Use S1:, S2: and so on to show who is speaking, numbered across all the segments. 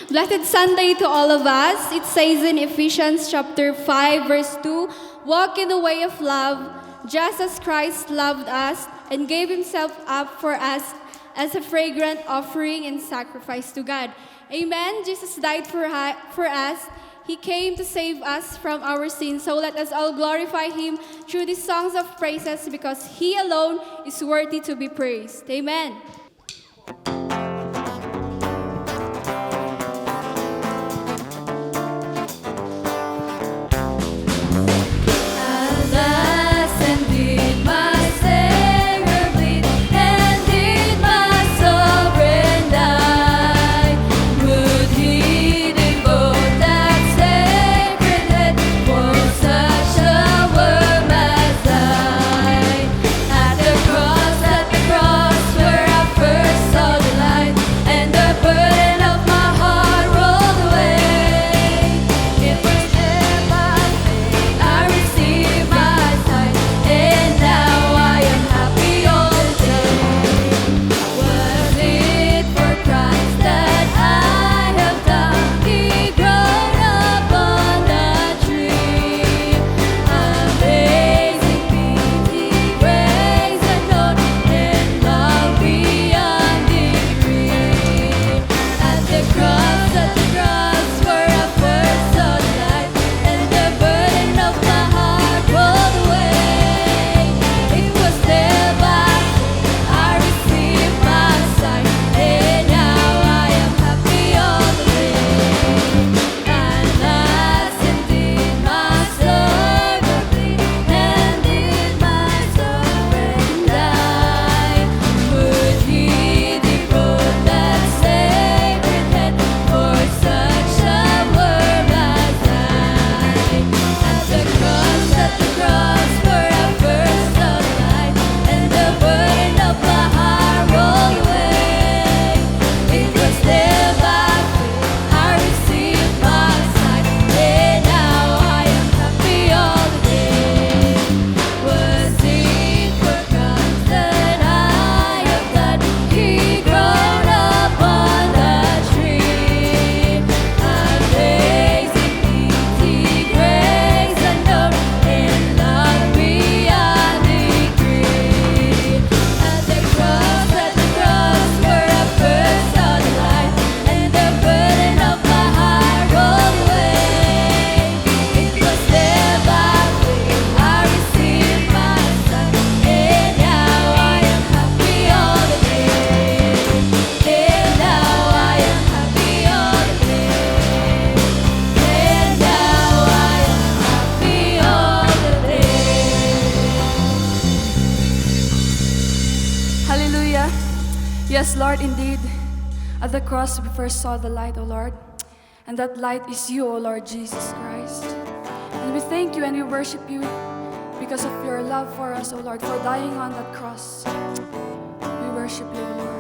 S1: Blessed Sunday to all of us. It says in Ephesians chapter 5 verse 2, walk in the way of love, just as Christ loved us and gave himself up for us as a fragrant offering and sacrifice to God. Amen. Jesus died for us. He came to save us from our sins. So let us all glorify him through these songs of praises because he alone is worthy to be praised. Amen.
S2: Yes, Lord, indeed. At the cross we first saw the light, O Lord. And that light is you, O Lord Jesus Christ. And we thank you and we worship you because of your love for us, O Lord, for dying on that cross. We worship you, O Lord.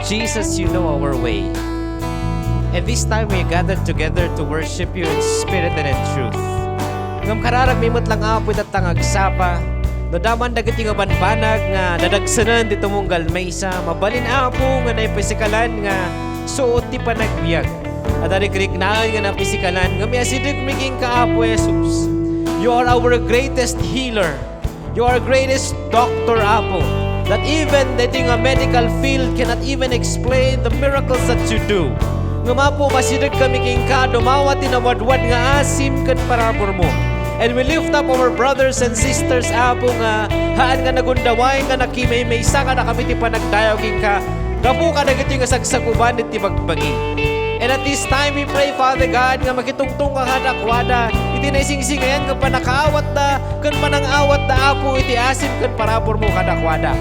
S3: Jesus, you know our way. And this time we gathered together to worship you in spirit and in truth. Ngam kararag mimot lang apo at tangagsapa. No daman dagiti nga banbanag nga dadagsanan dito mong galmaysa. Mabalin apo nga naipasikalan nga suot ti panagbiag. At arikriknaan nga na pisikalan nga may asidig miging kaapo Jesus. You are our greatest healer. You are greatest doctor, Apo. That even the thing a medical field cannot even explain the miracles that you do. Nga mapo masidag kami king ka, dumawat tinawadwad nga asim kan parabor mo. And we lift up our brothers and sisters, Apo, nga haan nga nagundaway nga nakimay may isa ka na kami ti panagdayaw king ka. Gapu ka na gito nga sagsaguban at ti magbagi. And at this time we pray, Father God, nga makitungtong ka hadakwada, iti naisingsingayan nga panakaawat na, kan panangawat na Apo, iti asim kan parabor mo hadakwada.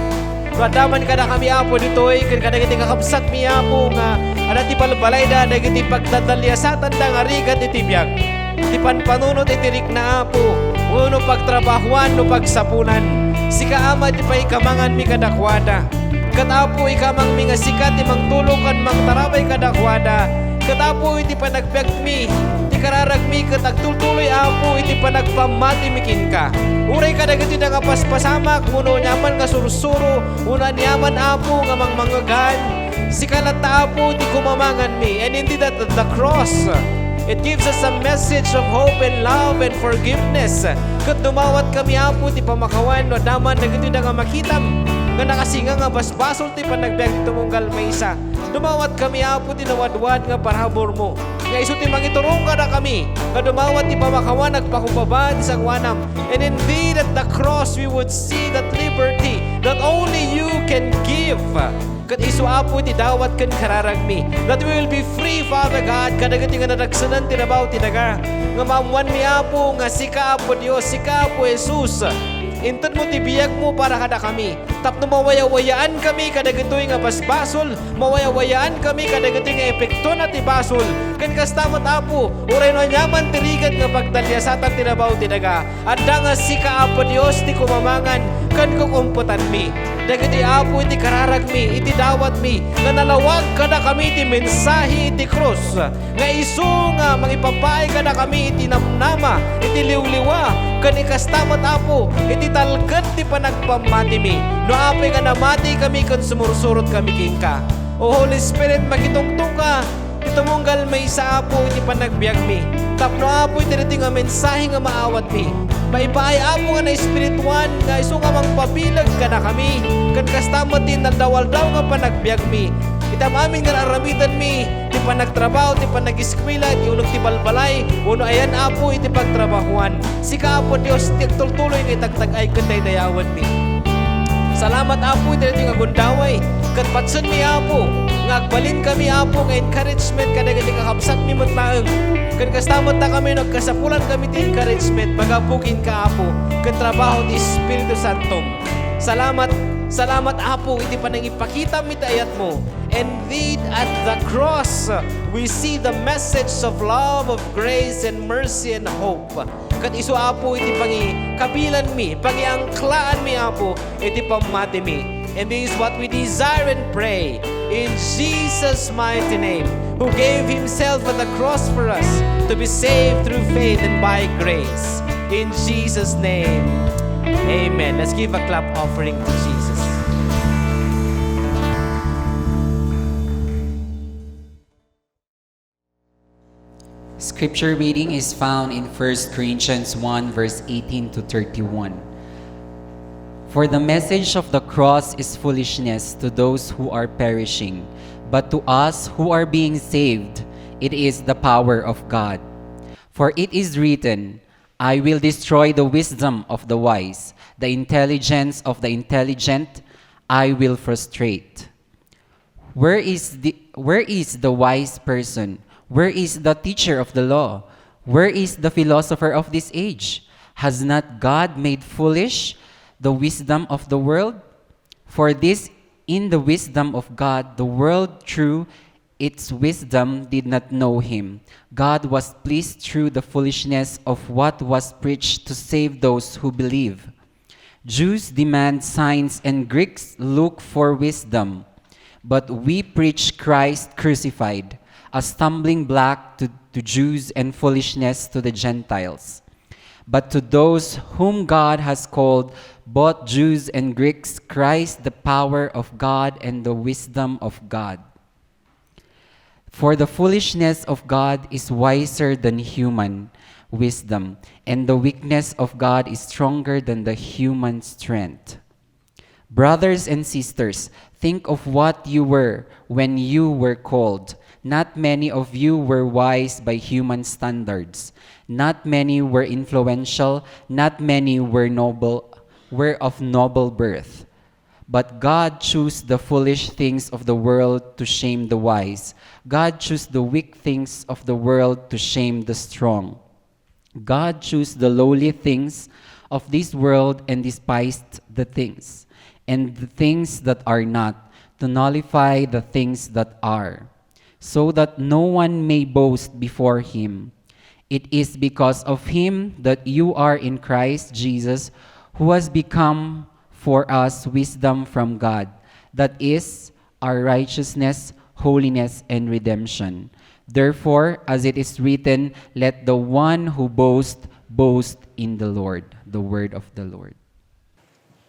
S3: Madaman ka na kami Apo ditoy, kan kadagiti kakabsat mi Apo, nga anak ti balbalay da, nagiti pagdadalyasatan da nga rigat iti biyag. Iti panpanunot iti rik na Apo, uno pagtrabahuan no pagsapunan, sika ama ti paikamangan mi kadakwada. Katapo ikamang mi nga sikat, imang tulong kan mang tarabay kadakwada. Katapo iti panagbiag mi, iti kararag mi katagtultuloy Apo, iti panagpamati mikin ka. Uray ka dagiti na nga paspasamak, muno nyaman nga sursuro, una nyaman Apo nga mangmangagan. Sikalat ta Apo, iti kumamangan mi, and indeed at the cross, it gives us a message of hope and love and forgiveness. Kat dumawat kami Apo, iti pamakawan, no daman dagiti na nga makitam, nga nakasinga nga basbasol ti panagbiag ito mong galmaysa. Dumawat kami Apo tinawadwad nga parabor mo. Nga iso ti mangiturong ka na kami. Nga dumawat ti pamakawan nagpakubaba ti sangwanam. And indeed at the cross we would see that liberty that only you can give. Kat iso Apo ti dawat kan kararag mi. That we will be free, Father God. Kadagati nga nadagsanan tinabaw tinaga. Nga maamuan mi Apo nga sika Apo Diyos, sika Apo Jesus. Intad mo tibiyag mo para kada kami. Tapno mawayawayaan kami kadagitoy nga basbasol. Mawayawayaan kami kadagitoy nga epekto na tibasol. Kan kastamat Apo, uray no nyaman tirigat nga pagdalyasatan tinabaw tinaga. Adda nga sika Apo Dios ti kumamangan kan kukumputan mi. Dagiti Apo iti kararag mi, iti dawat mi, nga nalawag kada kami iti mensahe iti krus. Nga iso nga mangipapay kada kami iti namnama, iti liwliwa, kan ikastamat Apo, iti talgad ti panagpamati mi. No apay ka namati kami kan sumursurot kami king ka. O Holy Spirit, magitungtong ka, ito mong galmay sa Apo iti panagbiag mi. Tapno Apo iti nga mensahe nga maawat mi. Paipaay Apo nga na espirituan, nga iso nga mangpabilag ka na kami. Kan kastamat din nadawal daw nga panagbiag mi. Itam amin nga aramidan mi, ti panagtrabaho, ti panag-eskwela, ti ulog ti balbalay, uno ayan Apo iti pagtrabahuan. Sika Apo Dios, ti agtultuloy nga itagtagay kanday dayawan mi. Salamat Apo iti nga gundaway, kat patsan mi Apo, nga agbalin kami Apo nga encouragement kada iti kakabsat mi matlaeng. Kan kastamat na kami nagkasapulan kami ti encouragement, magapukin ka Apo, kat trabaho ti Espiritu Santo. Salamat Apo iti panangipakita mi tayat mo. Indeed at the cross we see the message of love, of grace and mercy and hope. Kat iso Apo iti kabilan mi, pangiangklaan mi Apo, iti pamati mi. And this is what we desire and pray in Jesus' mighty name, who gave Himself at the cross for us to be saved through faith and by grace. In Jesus' name, amen. Let's give a clap offering to Jesus.
S4: Scripture reading is found in 1 Corinthians 1 verse 18 to 31. For the message of the cross is foolishness to those who are perishing, but to us who are being saved, it is the power of God. For it is written, I will destroy the wisdom of the wise, the intelligence of the intelligent I will frustrate. Where is the wise person? Where is the teacher of the law? Where is the philosopher of this age? Has not God made foolish the wisdom of the world? For this, in the wisdom of God, the world through its wisdom did not know Him. God was pleased through the foolishness of what was preached to save those who believe. Jews demand signs and Greeks look for wisdom. But we preach Christ crucified, a stumbling block to Jews and foolishness to the Gentiles. But to those whom God has called, both Jews and Greeks, Christ the power of God and the wisdom of God. For the foolishness of God is wiser than human wisdom, and the weakness of God is stronger than the human strength. Brothers and sisters, think of what you were when you were called. Not many of you were wise by human standards. Not many were influential. Not many were of noble birth. But God chose the foolish things of the world to shame the wise. God chose the weak things of the world to shame the strong. God chose the lowly things of this world and despised the things, and the things that are not, to nullify the things that are, so that no one may boast before him. It is because of him that you are in Christ Jesus, who has become for us wisdom from God, that is, our righteousness, holiness, and redemption. Therefore, as it is written, let the one who boasts boast in the Lord. The word of the Lord.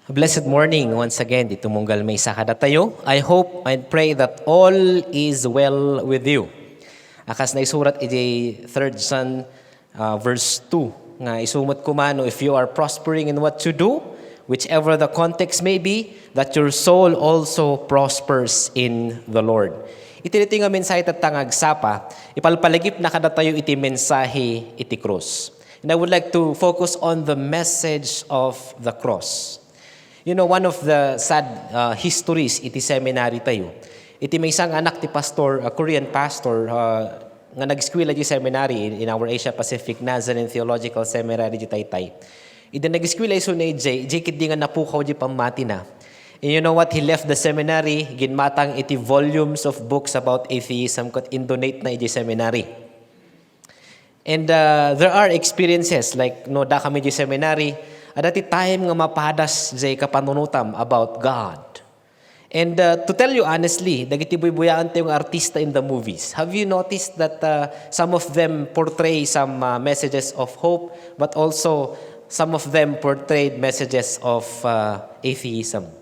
S3: Blessed morning once again. Dito munggal may sakada tayo. I hope and pray that all is well with you. Akas na isurat iti 3 John verse 2. Nga isumot kumano, if you are prospering in what you do, whichever the context may be, that your soul also prospers in the Lord. Iti nga mensahe tatangag sapa, ipalpalagip na kada tayo iti mensahe iti cross. And I would like to focus on the message of the cross. You know, one of the sad histories iti seminary tayo. Iti may isang anak ti pastor, a Korean pastor, nga nag-eskwela di seminary in our Asia Pacific Nazarene Theological Seminary di Taytay. Iti nag-eskwela iso na kit di nga napukaw di pamati na. And you know what? He left the seminary, ginmatang iti volumes of books about atheism kat indonate na iti seminary. And there are experiences like no da kami di seminary, adati time nga mapadas jay kapanunutam about God. And to tell you honestly, dagiti buybuyaan tayong artista in the movies. Have you noticed that some of them portray some messages of hope, but also some of them portrayed messages of atheism?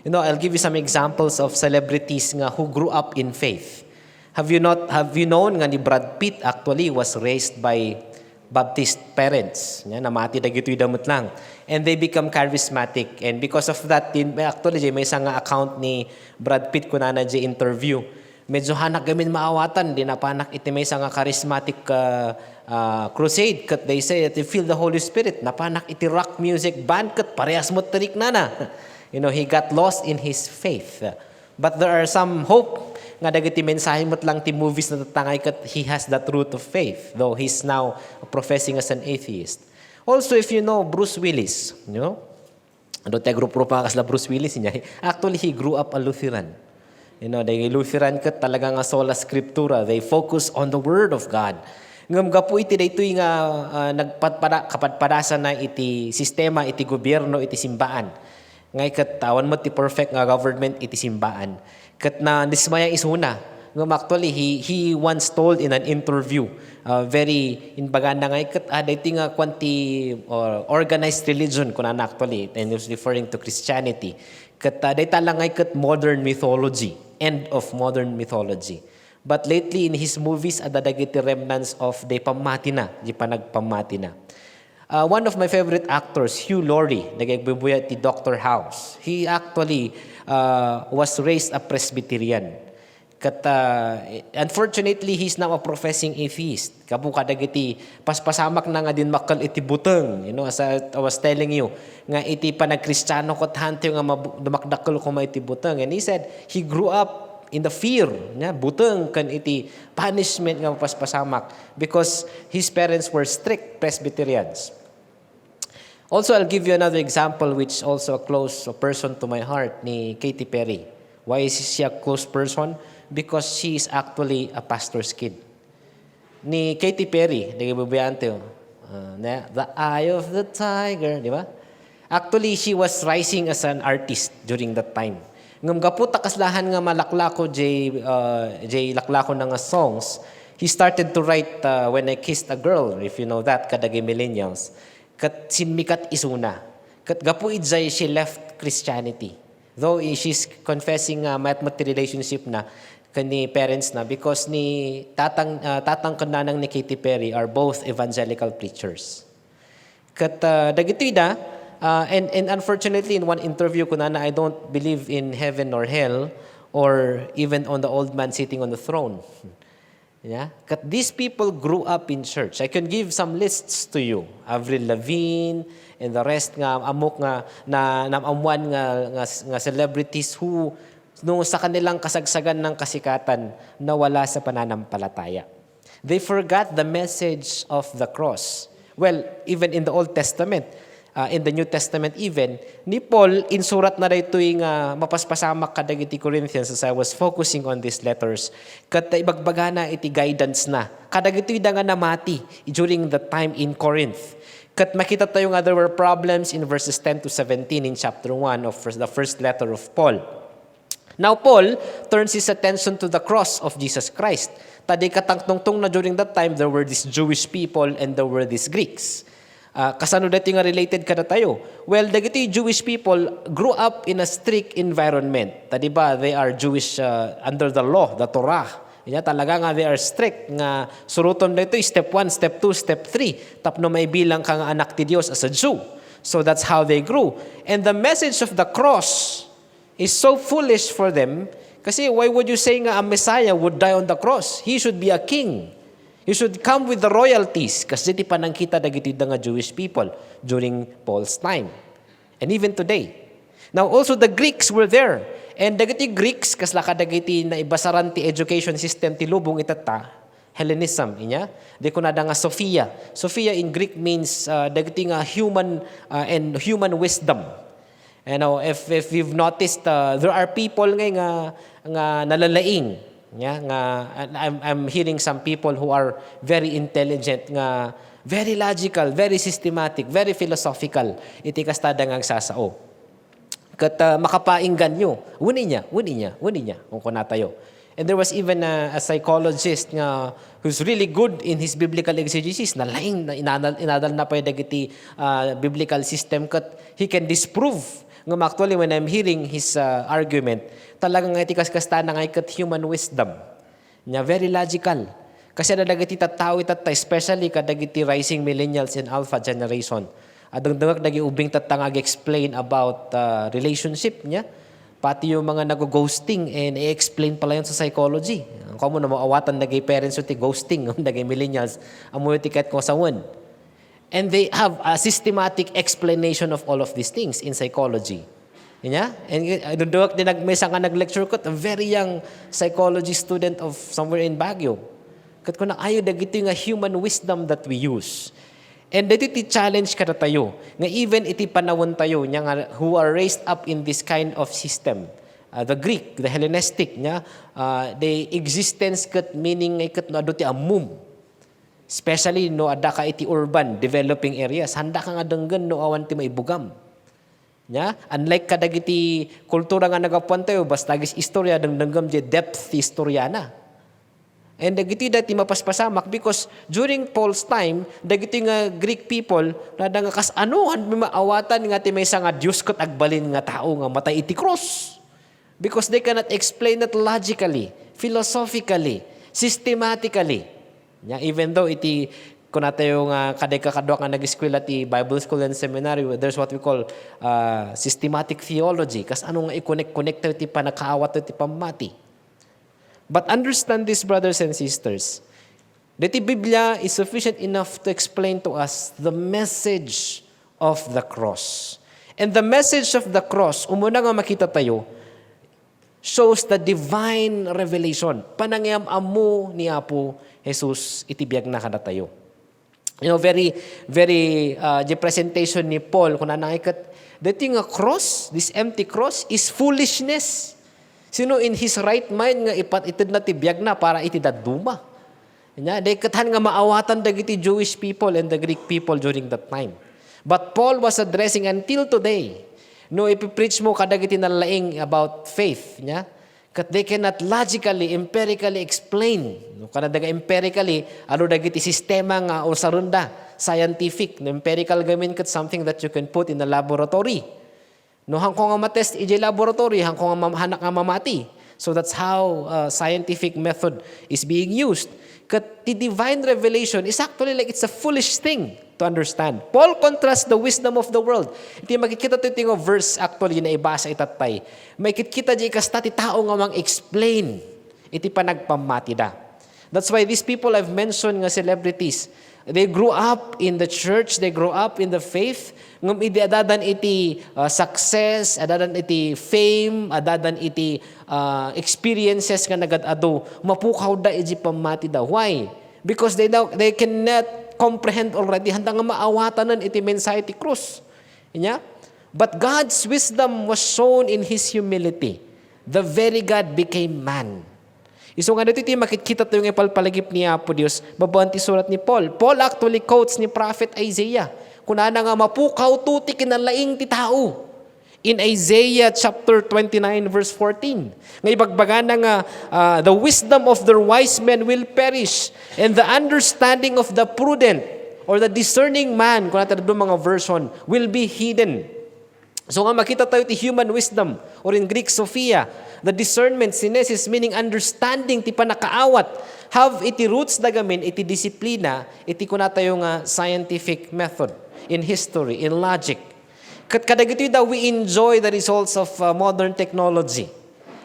S3: You know, I'll give you some examples of celebrities nga who grew up in faith. Have you known nga ni Brad Pitt actually was raised by Baptist parents. Namati na gito'y damot lang. And they become charismatic. And because of that, actually, may isang account ni Brad Pitt kuna na interview. Medyo hanak gamin maawatan. Di na panak iti may isang charismatic crusade. Kat they say that they feel the Holy Spirit. Napanak iti rock music band. Kat parehas mo tarik na. You know, he got lost in his faith. But there are some hope nga dagiti mensahe mo't lang ti movies na tatangay kat he has that root of faith, though he's now professing as an atheist. Also, if you know Bruce Willis, you know, ano tayo grupo pa kasla Bruce Willis niya, actually he grew up a Lutheran. You know, dahil Lutheran kat talaga nga sola scriptura, they focus on the Word of God. Ngam gapu iti daytoy nga kapadpadasan na iti sistema, iti gobyerno, iti simbaan. Ngay kat tawan mo ti perfect nga government iti simbaan. Kat na dismaya isuna. Ngam actually he once told in an interview, very inbaga na ngay kat dayti nga kwanti organized religion kunan actually, and he was referring to Christianity. Kat dayta lang ngay kat modern mythology, end of modern mythology. But lately in his movies adadagiti remnants of the pamatina, di panagpamatina. One of my favorite actors, Hugh Laurie, nagagbubuya ti Dr. House. He actually was raised a Presbyterian. Unfortunately, he's now a professing atheist. Kabuka dagiti paspasamak na nga din makal iti buteng. You know, as I was telling you, nga iti panagkristyano kot hante nga dumakdakkel ko may iti buteng. And he said he grew up in the fear, buteng kan iti punishment nga paspasamak because his parents were strict Presbyterians. Also, I'll give you another example which also a close person to my heart, ni Katy Perry. Why is she a close person? Because she is actually a pastor's kid. Ni Katy Perry, nagbabayante, The Eye of the Tiger, di ba? Actually, she was rising as an artist during that time. Ngam gaputa kaslahan nga malaklako jay laklako na nga songs, he started to write When I Kissed a Girl, if you know that, kadagay millennials. Kat sinmikat isuna. Kat gapu idzay she left Christianity. Though she's confessing matmat relationship na kani parents na because ni tatang kananang ni Katy Perry are both evangelical preachers. Kat dagitoy da, and unfortunately in one interview ko na I don't believe in heaven or hell or even on the old man sitting on the throne. Yeah? Kat these people grew up in church. I can give some lists to you. Avril Lavigne and the rest nga amok nga na amuan nga celebrities who no sa kanilang kasagsagan ng kasikatan nawala sa pananampalataya. They forgot the message of the cross. Well, even in the Old Testament, in the New Testament even, ni Paul insurat na dito yung mapaspasamak kadagiti Corinthians as I was focusing on these letters. Kat ibagbaga na iti guidance na. Kadagiti da nga namati during the time in Corinth. Kat makita tayo nga there were problems in verses 10 to 17 in chapter 1 of the first letter of Paul. Now Paul turns his attention to the cross of Jesus Christ. Tadi katangtungtong na during that time, there were these Jewish people and there were these Greeks. Kasano dati nga related ka na tayo? Well, dagiti Jewish people grew up in a strict environment. Tadi ba, they are Jewish under the law, the Torah. Yan, talaga nga they are strict. Nga suruton na ito, step 1, step 2, step 3. Tapno may bilang kang anak ti Diyos as a Jew. So that's how they grew. And the message of the cross is so foolish for them. Kasi why would you say nga a Messiah would die on the cross? He should be a king. He should come with the royalties. Kasi di pa nangkita dagiti nga Jewish people during Paul's time. And even today. Now also the Greeks were there. And dagiti Greeks, kasla kadagiti na ibasaran ti education system ti lubong itata, Hellenism, inya. Di ko nga Sophia. Sophia in Greek means dagiti nga human and human wisdom. You know, if you've noticed, there are people nga nalalaing. Yeah, nga I'm hearing some people who are very intelligent, nga very logical, very systematic, very philosophical. Iti kastada nga sasao. Kat makapainggan nyo, wuni niya, kung kunatayo. And there was even a psychologist nga who's really good in his biblical exegesis, nalaing, inadal na pa dagiti biblical system, kat he can disprove. Ngam actually, when I'm hearing his argument, talagang nga itikas-kasta na nga ikat human wisdom. Nya, very logical. Kasi nadagiti tattao itata, especially kadagiti rising millennials and alpha generation. Adang-dangag nagiubing tatangag explain about relationship niya. Pati yung mga nag-ghosting and i-explain pala yun sa psychology. Kamo na maawatan nagay parents yung ti ghosting, nagay millennials, amoy tiket ko sa one. And they have a systematic explanation of all of these things in psychology. Yeah? And doon din may nga nag-lecture ko, a very young psychology student of somewhere in Baguio. Kat ko na ayo dagito yung human wisdom that we use. And dito challenge ka na tayo. Nga even iti panawon tayo, nga, who are raised up in this kind of system. The Greek, the Hellenistic, the existence kat meaning kat no adoti amum. Especially no ada ka iti urban developing areas, handa ka nga denggan no awan ti maibugam. Nya, unlike kadagiti kultura nga nagapuan tayo basta gis istorya dengdengam je depth ti istorya na. And dagiti dati mapaspasamak because during Paul's time, dagiti nga Greek people nada nga kas anuhan maawatan nga ti maysa nga Dios ket agbalin nga tao nga matay iti cross. Because they cannot explain it logically, philosophically, systematically. Yeah, even though iti kuna tayo nga kaday kakadwa nga nag-eskwela ti Bible School and Seminary, there's what we call systematic theology. Kas ano nga i-connect tayo ti panakaawat tayo ti pamati. But understand this, brothers and sisters. The Biblia is sufficient enough to explain to us the message of the cross. And the message of the cross, umuna nga makita tayo, shows the divine revelation. Panangyam amu ni Apo Jesus itibiyag na kada tayo. You know, very the presentation ni Paul kung nanaikat, that yung cross, this empty cross is foolishness. Sino in his right mind nga itid na tibiyag na para itidaduma. Nya, de kathan nga maawatan dagiti Jewish people and the Greek people during that time. But Paul was addressing until today, No, ipipreach mo kadagiti nalalaing about faith, nya? Kat they cannot logically, empirically explain. No, kanadaga empirically, ano dagiti sistema nga o sarunda, scientific. No, empirical gamin kat something that you can put in the laboratory. No, hangko nga matest iji laboratory, hangko nga hanak nga mamati. So that's how scientific method is being used. Kat the divine revelation is actually like it's a foolish thing to understand. Paul contrasts the wisdom of the world. Iti makikita to iti nga verse actually na ibasa itatay. Makikita di kasta ti tao nga mang explain iti panagpamati da. That's why these people I've mentioned nga celebrities, they grew up in the church, they grew up in the faith, ngam iti adadan iti success, adadan iti fame, adadan iti experiences nga nagadado, mapukaw da iti pamati da. Why? Because they cannot comprehend already, handa nga maawatanan iti mensahe ti krus. Inya? But God's wisdom was shown in His humility. The very God became man. Iso nga dito makikita tayo ng ipalpalagip ni Apo Diyos, babaan ti surat ni Paul. Paul actually quotes ni Prophet Isaiah. Kunana nga mapukaw tuti kinalaing ti tao. In Isaiah chapter 29 verse 14. Nga ibagbagana nga the wisdom of the wise men will perish and the understanding of the prudent or the discerning man, kung natin doon mga version, will be hidden. So nga makita tayo ti human wisdom or in Greek Sophia, the discernment, sinesis, meaning understanding ti panakaawat, have iti roots dagamin, iti disiplina, iti kuna tayo nga scientific method in history, in logic. Kadagito daw we enjoy the results of modern technology.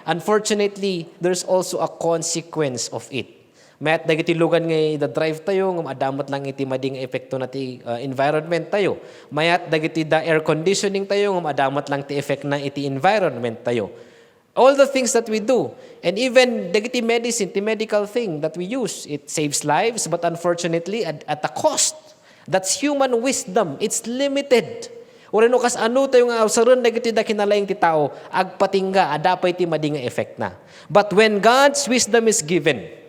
S3: Unfortunately, there's also a consequence of it. Mayat dagiti lugan nga da-drive tayo, ngam adamot lang iti mading epekto na ti environment tayo. Mayat dagiti da air conditioning tayo, ngam adamot lang ti effect na iti environment tayo. All the things that we do, and even dagiti medicine, the medical thing that we use, it saves lives, but unfortunately, at a cost. That's human wisdom. It's limited. Urano kas ano tayo nga saron dagiti da kinalaing ti tao, agpatingga, adapay ti madinga effect na. But when God's wisdom is given,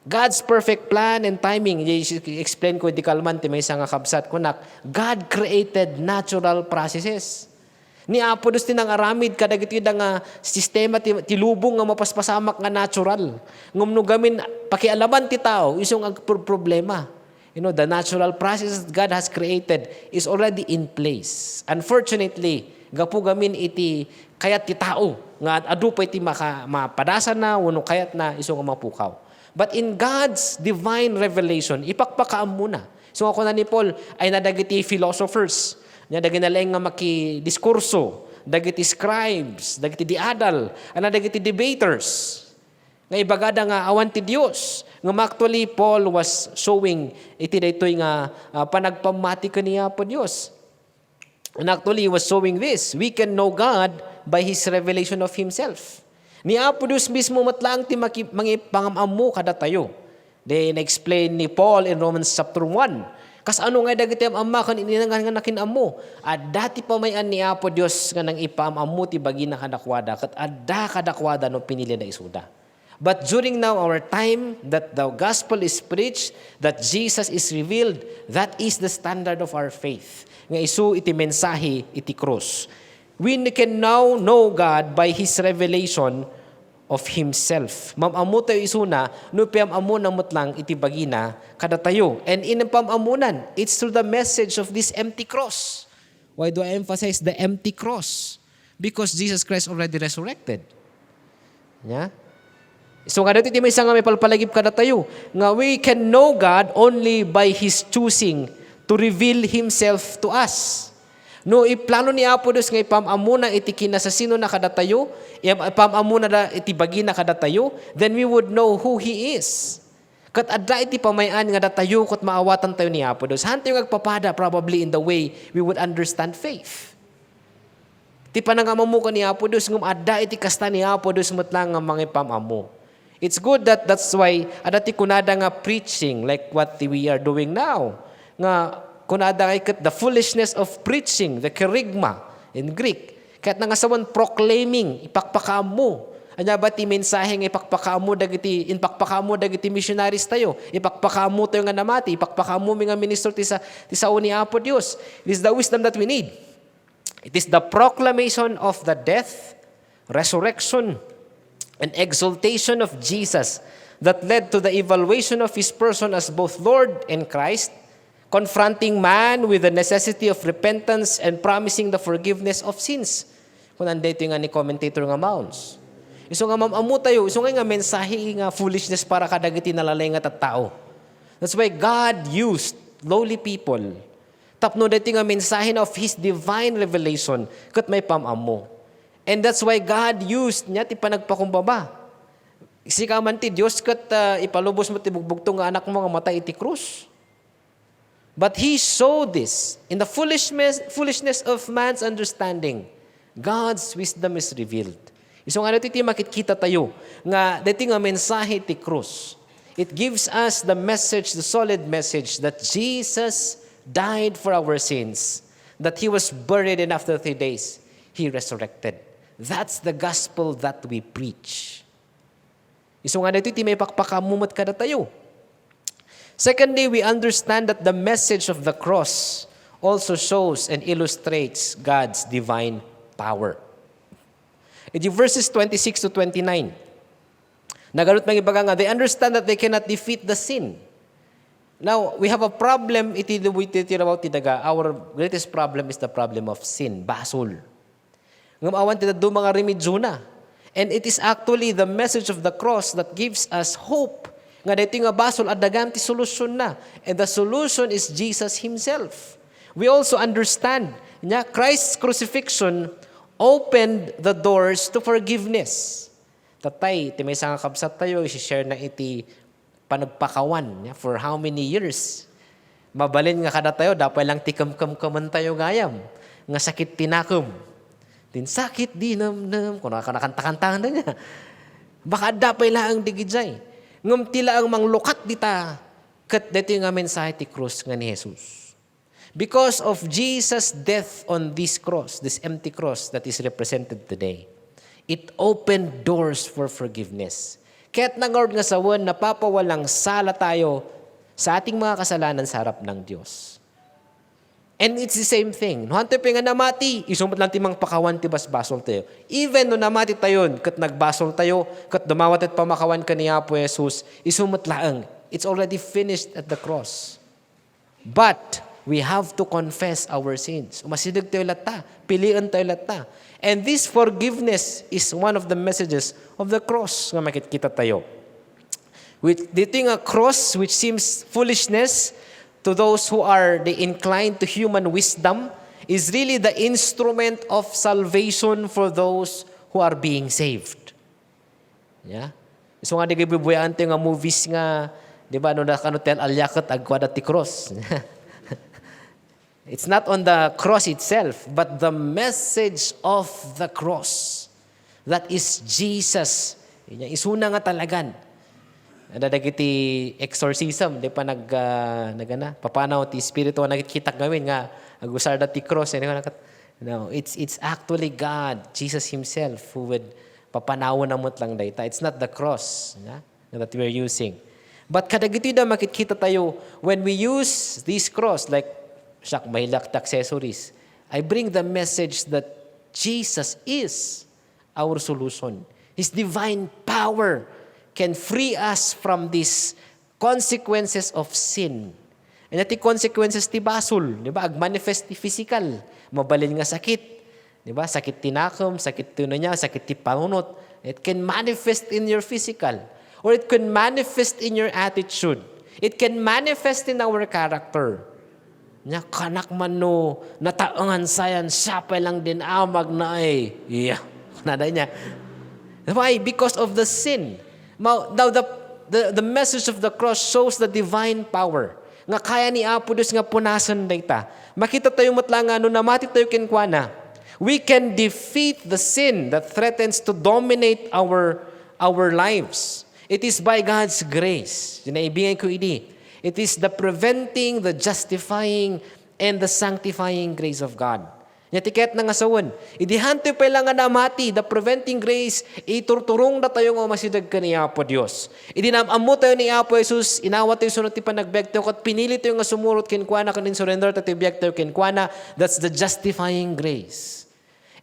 S3: God's perfect plan and timing, explain ko di kalman ti may nga kabsat kunak, God created natural processes. Ni Apo Diyos tinang aramid kadagiti da nga sistema ti lubong nga mapaspasamak nga natural. Ngumno gamin pakialaman ti tao isong ag problema. You know, the natural process God has created is already in place. Unfortunately, gapu gamin iti kayat ti tao nga adupay ti mapadasan na wano kayat na isong mapukaw. But in God's divine revelation, ipakpakaam muna. So ako na ni Paul ay nadagiti philosophers, dagiti nalaing nga makidiskurso, dagiti scribes, dagiti diadal, dagiti debaters. Nga ibagada nga awan ti Dios. Nga actually Paul was showing iti daytoy nga panagpamati kaniya po Dios. And actually he was showing this, we can know God by His revelation of Himself. Ni Apo Diyos mismo matlaang ti mangipangamammo kada tayo. Then explain ni Paul in Romans chapter 1. Kas ano nga dagiti amma kan ininangan nga nakinammo. Dati pa mayan ni Apo Diyos nga nang ipaamammo ti bagi na kadakwada kat adda kadakwada no pinili na isuda. But during now our time that the gospel is preached, that Jesus is revealed, that is the standard of our faith. Nga isu iti mensahe iti krus. We can now know God by His revelation of Himself. Mamamu tayo isuna, no piyamamu na mutlang iti bagina kada tayo. And in pamamunan, it's through the message of this empty cross. Why do I emphasize the empty cross? Because Jesus Christ already resurrected. Yeah? So nga dito may isang nga may palpalagip kada tayo. Nga we can know God only by His choosing to reveal Himself to us. No, iplano ni Apo Diyos nga ipamamuna iti kinasasino na kadatayo, ipamamuna na iti bagi na kadatayo, then we would know who He is. Kat adda iti pamayan nga datayo kat maawatan tayo ni Apo Diyos. Han tayo agpapada probably in the way we would understand faith. Ti panangamamu ka ni Apo Diyos, ngum adda iti kasta ni Apo Diyos matlang nga mga ipamamu. It's good that's why adati kunada nga preaching like what we are doing now. Nga kunada kay the foolishness of preaching, the kerygma in Greek. Kahit nangasawan proclaiming, ipakpakaam mo. Anya ba ti mensahe nga ipakpakaam mo dagiti missionaries tayo. Ipakpakaam mo tayo nga namati, ipakpakaam mo nga minister ti sa ni Apo Dios. This is the wisdom that we need. It is the proclamation of the death, resurrection, and exaltation of Jesus that led to the evaluation of His person as both Lord and Christ, confronting man with the necessity of repentance and promising the forgiveness of sins. Kung nandito nga ni commentator nga Mounds. Iso nga mamamu tayo, iso nga mensahe nga foolishness para kadagiti nalalay nga tattao. That's why God used lowly people. Tapno dito nga mensahe of His divine revelation kat may pamamu. And that's why God used niya ti panagpakumbaba. Isi ka man ti Diyos kat ipalubos mo ti bugbugto nga anak mo nga matay iti krus. But He showed this in the foolishness of man's understanding. God's wisdom is revealed. Iso nga dito ti makikita tayo nga dito nga mensahe ti krus. It gives us the message, the solid message that Jesus died for our sins, that He was buried and after 3 days, He resurrected. That's the gospel that we preach. Iso nga dito iti may pakpakamumot kada tayo. Secondly, we understand that the message of the cross also shows and illustrates God's divine power. In verses 26 to 29, nagarot mga ibaga nga, they understand that they cannot defeat the sin. Now, we have a problem, our greatest problem is the problem of sin, basol. Ngamawan tita do mga remedyo na. And it is actually the message of the cross that gives us hope. Nga dito nga basol, adagan ti solusyon na. And the solution is Jesus Himself. We also understand, Christ's crucifixion opened the doors to forgiveness. Tatay, iti may isang kabsat tayo, isi-share na iti panagpakawan for how many years. Mabalin nga kada tayo, dapat lang tikam-kam-kaman tayo gayam. Nga sakit tinakom. Din sakit di nam-nam. Kung nakakanta-kantahan na niya. Baka dapat lang ang digijay. Ngam tila ang manglukat dita. Kat dito yung mensahe ti krus nga ni Jesus. Because of Jesus' death on this cross, this empty cross that is represented today, it opened doors for forgiveness. Kaya't nangord nga sawan, napapawalang sala tayo sa ating mga kasalanan sa harap ng Diyos. And it's the same thing. No hante nga namati, isumot lang timang pakawan ti basbasol tayo. Even no namati tayon, kat nagbasol tayo, kat dumawat at pamakawan ka ni Apo Jesus, isumot laang. It's already finished at the cross. But we have to confess our sins. Umasidag tayo lata, piliin tayo lata. And this forgiveness is one of the messages of the cross nga makikita tayo. Dito yung cross which seems foolishness to those who are inclined to human wisdom is really the instrument of salvation for those who are being saved. Yeah? So nga di kayo bibuyaan tayo nga movies nga, di ba, no nakanotel alyakat agkwada ti cross. It's not on the cross itself, but the message of the cross. That is Jesus. Isuna nga talagan. Nadagiti exorcism, di pa papanaw ti spirito nagkita gawin nga agusar da ti cross. No, it's actually God, Jesus Himself, who would papanaw na mot lang dayta. It's not the cross that we're using. But kadagiti da makikita tayo when we use this cross, like mahilak accessories, I bring the message that Jesus is our solution. His divine power can free us from these consequences of sin. And ati consequences ti basol, di ba? Ag-manifest ti physical. Mabalin nga sakit. Di ba? Sakit tinakom, sakit niya, sakit ti panunot. It can manifest in your physical. Or it can manifest in your attitude. It can manifest in our character. Nya kanak man no, nataangan sayan, sapay lang din amag na ay. Yeah. Nada niya. Why? Because of the sin. Now the message of the cross shows the divine power. Nga kaya ni Apo Diyos nga punasan dayta. Makita tayo matlangan no namati tayo kenkwana. We can defeat the sin that threatens to dominate our lives. It is by God's grace. Naibigay ko ini. It is the preventing, the justifying, and the sanctifying grace of God. Nya tiket na nga sawon. Idihanto pa lang nga namati, the preventing grace, iturturong na tayo nga masidag ka ni Apo Diyos. Idinamamo tayo ni Apo Jesus, inawat tayo sunod ti panagbeg tayo, kat pinili tayo nga sumurot kinkwana, kanin surrender tayo biyag tayo kinkwana. That's the justifying grace.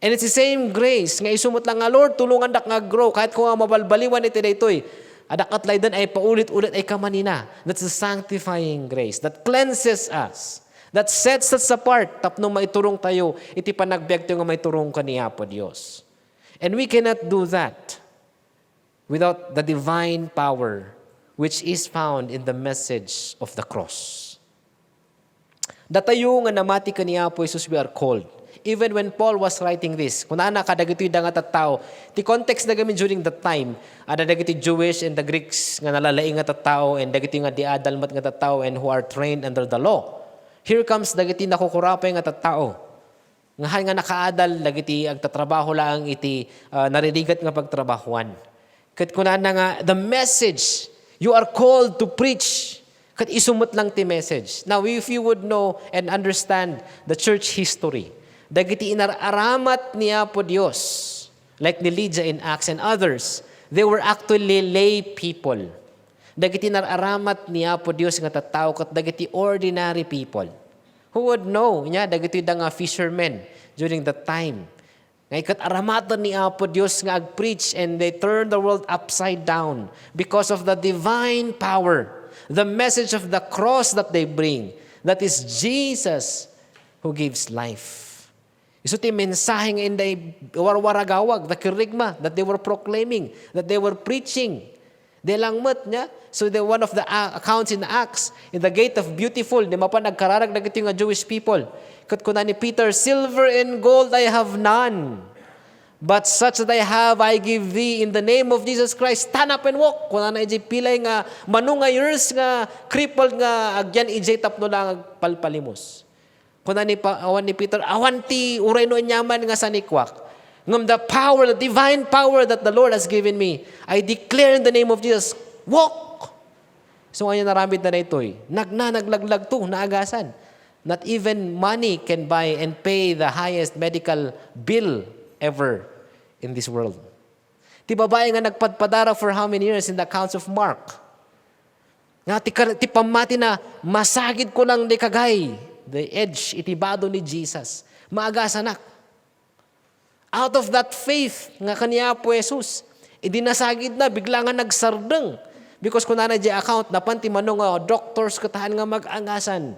S3: And it's the same grace, nga isumot lang nga, Lord, tulungan dak nga grow, kahit kung nga mabalbaliwan iti daytoy, adak at laydan ay paulit-ulit ay kamanina. That's the sanctifying grace that cleanses us. That sets us apart, tapno maiturong tayo, iti panagbiag tayo nga maiturong ka ni Apo Diyos. And we cannot do that without the divine power which is found in the message of the cross. Datayo nga namati ka ni Apo Jesus, we are called. Even when Paul was writing this, kung na kadagito'y dangat at tao, ti context na gamin during that time, ada dagiti Jewish and the Greeks nga nalalaing at tao, and dagiti nga diadalmat nga tao, and who are trained under the law. Here comes dagiti nakukurapay nga tattao. Nga nakaadal dagiti agtatrabaho lang iti naririgat nga pagtrabahuan. Kat kunan na nga the message you are called to preach. Kat isumot lang ti message. Now if you would know and understand the church history, dagiti inararamat ni Apo Dios, like ni Lydia in Acts and others, they were actually lay people. Dagiti nararamat ni Apo Dios nga tattao kat dagiti ordinary people. Who would know? Nya dagiti da nga fishermen during that time. Ngay kat aramatan ni Apo Dios nga agpreach, and they turned the world upside down because of the divine power, the message of the cross that they bring. That is Jesus who gives life. Isu ti mensahe nga inday warwaragawag, the kirigma that they were proclaiming, that they were preaching. They langmat niya. So one of the accounts in Acts, in the gate of beautiful, di mapan nagkararag na nga Jewish people. Kat kuna ni Peter, silver and gold I have none, but such that I have I give thee, in the name of Jesus Christ, stand up and walk. Kuna na ijay pilay nga manungayers nga crippled nga agyan ijay tapno lang palpalimos. Kuna ni awan ni Peter, awan ti uray no nyaman nga sanikwak. Ngam the power, the divine power that the Lord has given me, I declare in the name of Jesus, walk. So ngayon naramid na ito'y, naglaglag to, naagasan. Not even money can buy and pay the highest medical bill ever in this world. Ti babae nga nagpadpadara for how many years in the accounts of Mark? Nga ti pamati na, masagid ko lang di kagay, the edge, itibado ni Jesus. Maagasanak. Out of that faith nga kaniya po Jesus, idinasagid na, bigla nga nagsardeng. Because kung na di account, napanti manong doctors katahan nga mag-angasan.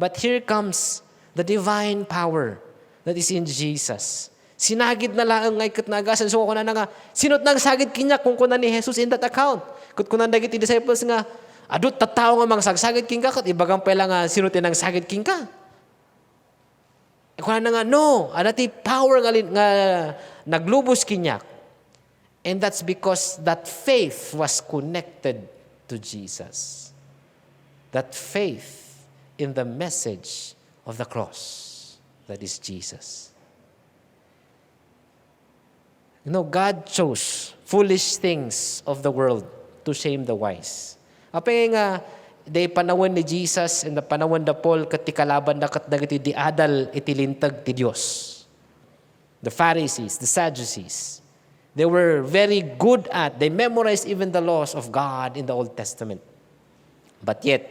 S3: But here comes the divine power that is in Jesus. Sinagid na lang ngay kat nagasan. So kung na nga, sinot nang sagid kinyak kung kuna ni Jesus in that account. Kung kuna nagiti disciples nga, adut tattao nga mga sagsagid king ka, kat ibagang pala nga sinutin ang sagid king ka. Kung na nga, no, adati power nga naglubos kinyak. And that's because that faith was connected to Jesus. That faith in the message of the cross, that is Jesus. You know, God chose foolish things of the world to shame the wise. Apay nga, day panawon ni Jesus and the panawon da Paul kat ti kalaban da kat dagiti di adal itilintag ti Dios. The Pharisees, the Sadducees, they were very good at, they memorized even the laws of God in the Old Testament. But yet,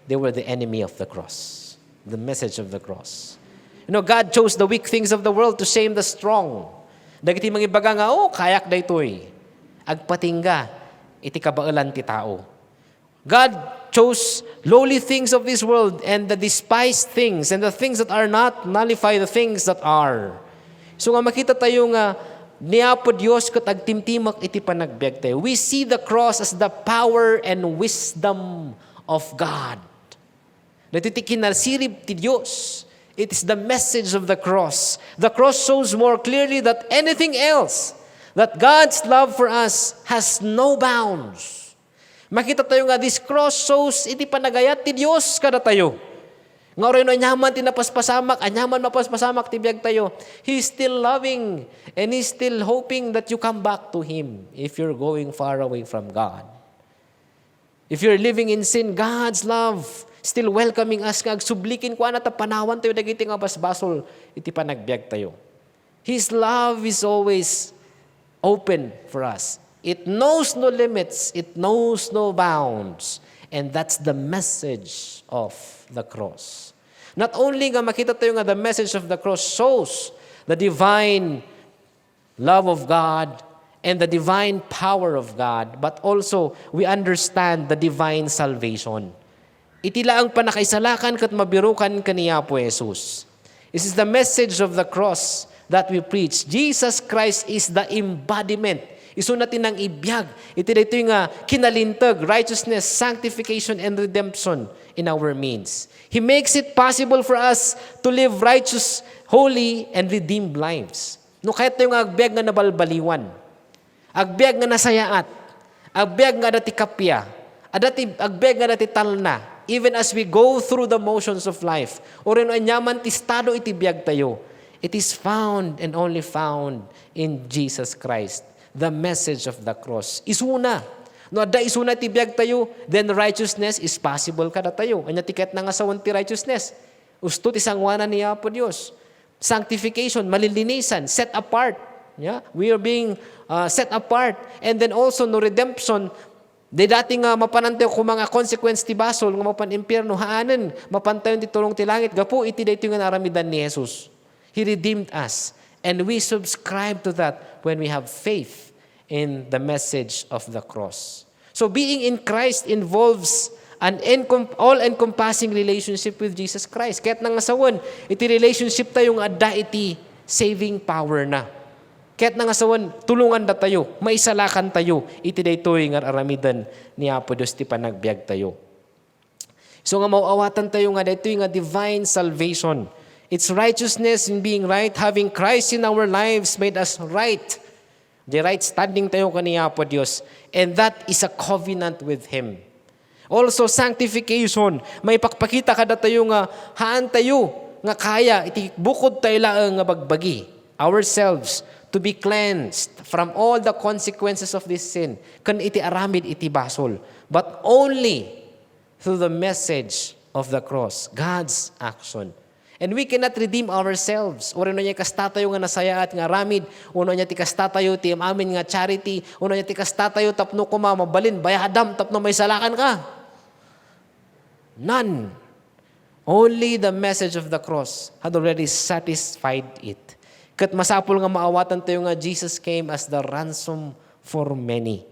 S3: they were the enemy of the cross, the message of the cross. You know, God chose the weak things of the world to shame the strong. Dagiti mga ibaga nga, kayak da ito'y. Agpatingga, iti kabailan ti tao. God chose lowly things of this world and the despised things and the things that are not nullify the things that are. So nga makita tayo nga, niya po Diyos kat agtimtimak iti panagbiag tayo. We see the cross as the power and wisdom of God. Natitikin na sirib ti Diyos. It is the message of the cross. The cross shows more clearly that anything else, that God's love for us has no bounds. Makita tayo nga, this cross shows iti panagayat ti Diyos kada tayo. Nga rin anyaman tinapaspasamak, anyaman mapaspasamak tibiyag tayo. He's still loving and He's still hoping that you come back to Him if you're going far away from God. If you're living in sin, God's love still welcoming us nga agsublikin ko ana ta panawan tayo dagiti nga basbasol iti panagbiag tayo. His love is always open for us. It knows no limits, it knows no bounds. And that's the message of the cross. Not only nga makita tayo nga the message of the cross shows the divine love of God and the divine power of God, but also we understand the divine salvation. Itila ang panakaisalakan kat mabirukan kaniya po Jesus. This is the message of the cross that we preach. Jesus Christ is the embodiment. Isu natin ng ibiyag. Iti dito yung kinalintag, righteousness, sanctification, and redemption in our means. He makes it possible for us to live righteous, holy, and redeemed lives. No kahit yung agbyag nga nabalbaliwan, agbyag nga nasayaat, agbyag nga dati kapya, agbyag nga dati talna, even as we go through the motions of life, o rin anyaman tistado iti biyag tayo, it is found and only found in Jesus Christ. The message of the cross. Isuna. No, ada isuna ti biyag tayo, then righteousness is possible kada tayo. Anya tiket na nga sa ti righteousness. Usto ti sangwanan niya po Dios. Sanctification, malilinisan, set apart. Yeah? We are being set apart. And then also no redemption, di dati nga mapanantayo kung mga consequence ti basol, nga mapan impyerno, haanan, mapantayon ti tulong ti langit, gapu iti dito nga naramidan ni Jesus. He redeemed us. And we subscribe to that when we have faith in the message of the cross. So being in Christ involves an all-encompassing relationship with Jesus Christ. Kaya't nangasawan, iti relationship tayo nga adda iti saving power na. Kaya't nangasawan, tulungan na tayo, maisalakan tayo, iti daytoy nga aramidan ni Apo Dios ti panagbiag tayo. So nga mauawatan tayo nga daytoy nga divine salvation. It's righteousness in being right, having Christ in our lives made us right. The right standing tayo kaniya po Diyos. And that is a covenant with Him. Also, sanctification. May pakpakita kada tayo nga, haan tayo nga kaya, iti bukod tayo lang nga bagbagi. Ourselves to be cleansed from all the consequences of this sin. Kan iti aramid iti basol. But only through the message of the cross. God's action. And we cannot redeem ourselves. Uno niya kastatayo nga nasaya at nga ramid. Uno niya ti kastatayo ti amin nga charity. Uno niya ti kastatayo tapno kuma mabalin. Bayadam tapno may salakan ka. None. Only the message of the cross had already satisfied it. Kat masapol nga maawatan tayo nga Jesus came as the ransom for many.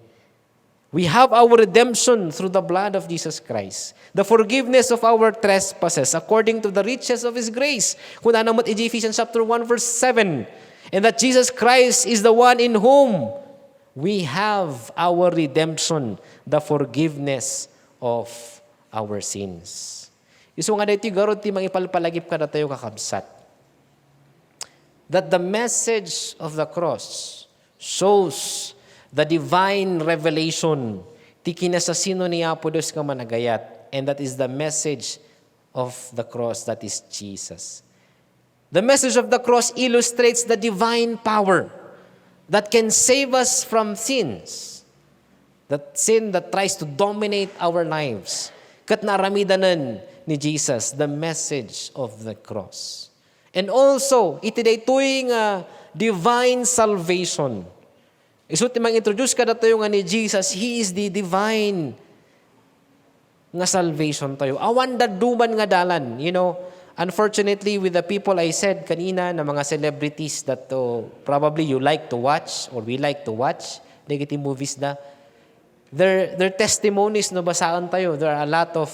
S3: We have our redemption through the blood of Jesus Christ. The forgiveness of our trespasses according to the riches of His grace. Kung ano mo Ephesians chapter 1 verse 7. And that Jesus Christ is the one in whom we have our redemption, the forgiveness of our sins. Isu nga dito garod ti mangipalpalagip kada tayo kakabsat. That the message of the cross shows the divine revelation ti kinasasino ni Apo Dios nga managayat, and that is the message of the cross, that is Jesus. The message of the cross illustrates the divine power that can save us from sins, that sin that tries to dominate our lives. Kat naramidanan ni Jesus the message of the cross. And also, iti daytoy nga divine salvation. Isut timang introduce kada tayo nga ni Jesus, He is the divine nga salvation tayo. Awan daduman nga dalan. You know, unfortunately with the people I said kanina na mga celebrities that probably you like to watch or we like to watch, negative movies na, their testimonies no basaan tayo. There are a lot of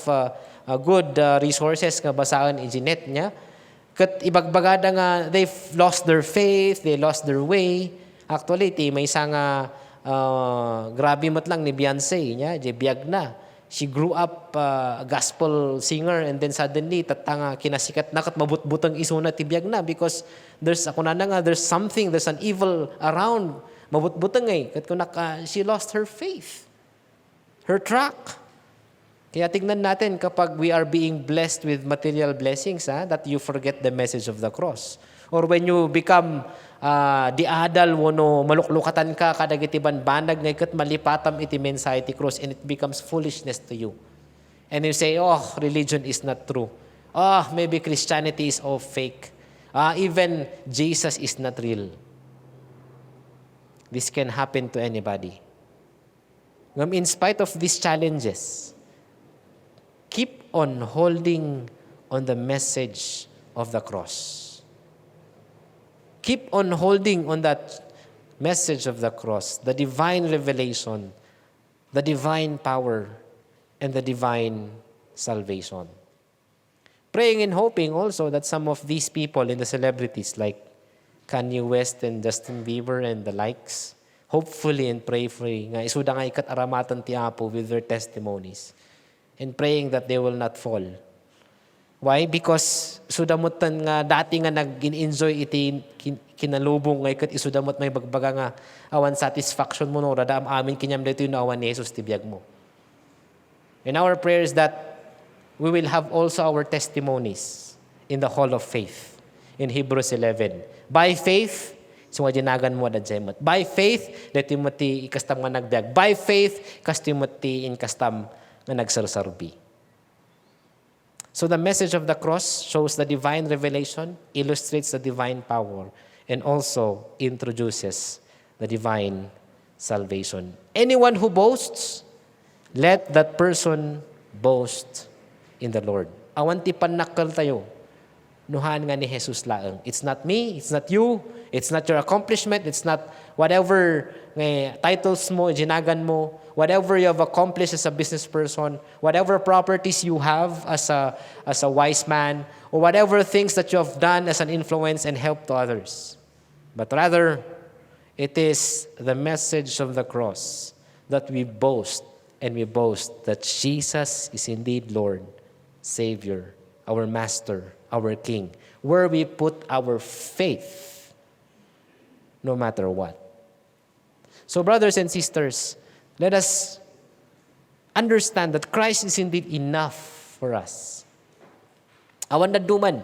S3: good resources nga basaan ijinet niya. Kat ibagbagada nga they've lost their faith, they lost their way. Actually, may isa nga grabe matlang ni Beyonce niya, biyag na. She grew up a gospel singer and then suddenly tatanga kinasikat na kat mabutbutang isuna ti biyag na because there's an evil around. Mabutbutang kat she lost her faith, her track. Kaya tignan natin kapag we are being blessed with material blessings, that you forget the message of the cross. Or when you become di adal wono maluklukatan ka kadagiti banbanag ngay ket malipatam iti mensahe ti cross and it becomes foolishness to you. And you say, oh, religion is not true. Oh, maybe Christianity is all fake. Even Jesus is not real. This can happen to anybody. In spite of these challenges, keep on holding on the message of the cross. Keep on holding on that message of the cross, the divine revelation, the divine power, and the divine salvation. Praying and hoping also that some of these people in the celebrities like Kanye West and Justin Bieber and the likes, hopefully and prayerfully nga isuda nga ikataramatan ti Apo with their testimonies and praying that they will not fall. Why? Because sudamutan nga dati nga nag-enjoy iti kinalubong nga ikat isudamot may bagbaga nga awan satisfaction mo no radam amin kinyam dito yung awan ni Jesus tibiyag mo. And our prayer is that we will have also our testimonies in the hall of faith in Hebrews 11. By faith, sumajinagan mo da jemot. By faith, that Timothy ikastam nga nagbiag. By faith, kas Timothy in kastam nga nagsarsarbi. So the message of the cross shows the divine revelation, illustrates the divine power, and also introduces the divine salvation. Anyone who boasts, let that person boast in the Lord. Awan ti panakal tayo. Nuhan nga ni Jesus laeng. It's not me, it's not you, it's not your accomplishment, it's not whatever titles mo, ginagan mo, whatever you have accomplished as a business person, whatever properties you have as a wise man, or whatever things that you have done as an influence and help to others. But rather, it is the message of the cross that we boast, and we boast that Jesus is indeed Lord, Savior, our Master, our King, where we put our faith no matter what. So brothers and sisters, let us understand that Christ is indeed enough for us. Awan na duman.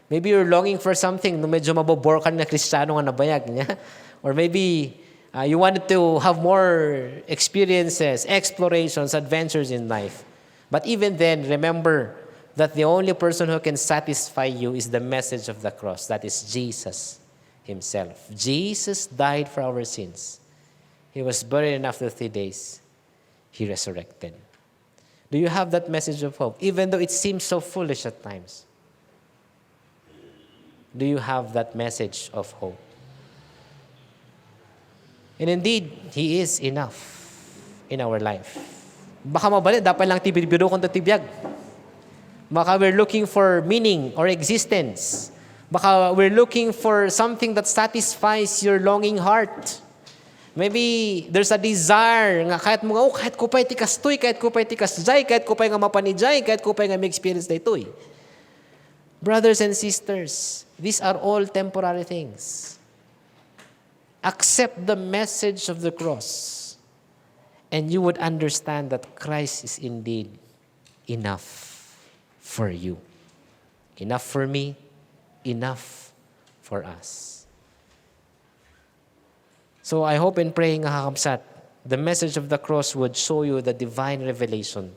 S3: Maybe you're longing for something no medyo mabobore ka na Kristiyano nga nabayag niya. Or maybe you wanted to have more experiences, explorations, adventures in life. But even then, remember that the only person who can satisfy you is the message of the cross. That is Jesus Himself. Jesus died for our sins. He was buried, and after 3 days, He resurrected. Do you have that message of hope? Even though it seems so foolish at times. Do you have that message of hope? And indeed, He is enough in our life. Baka mabalik, dapat lang tibiro kung tibiyag. Baka we're looking for meaning or existence. Baka we're looking for something that satisfies your longing heart. Maybe there's a desire nga kahit mo kahit ko pa'y tikastoy, kahit ko pa'y tikasjay, kahit ko pa'y nga mapanijay, kahit ko pa'y nga may experience na ito'y. Brothers and sisters, these are all temporary things. Accept the message of the cross, and you would understand that Christ is indeed enough for you. Enough for me, enough for us. So I hope and pray nga kakabsat, the message of the cross would show you the divine revelation,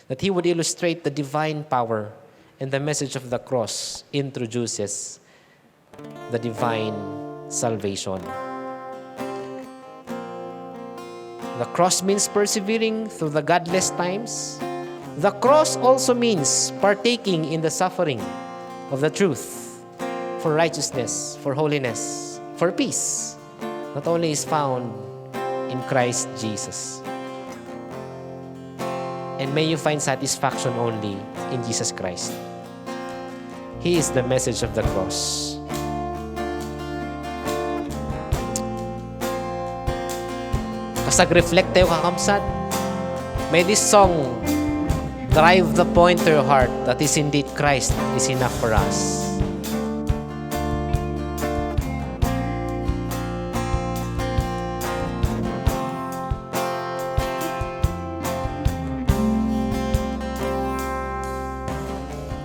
S3: that He would illustrate the divine power, and the message of the cross introduces the divine salvation. The cross means persevering through the godless times. The cross also means partaking in the suffering of the truth for righteousness, for holiness, for peace. Not only is found in Christ Jesus. And may you find satisfaction only in Jesus Christ. He is the message of the cross. Kasag-reflect tayo kakamsat. May this song drive the point to your heart that is indeed Christ is enough for us.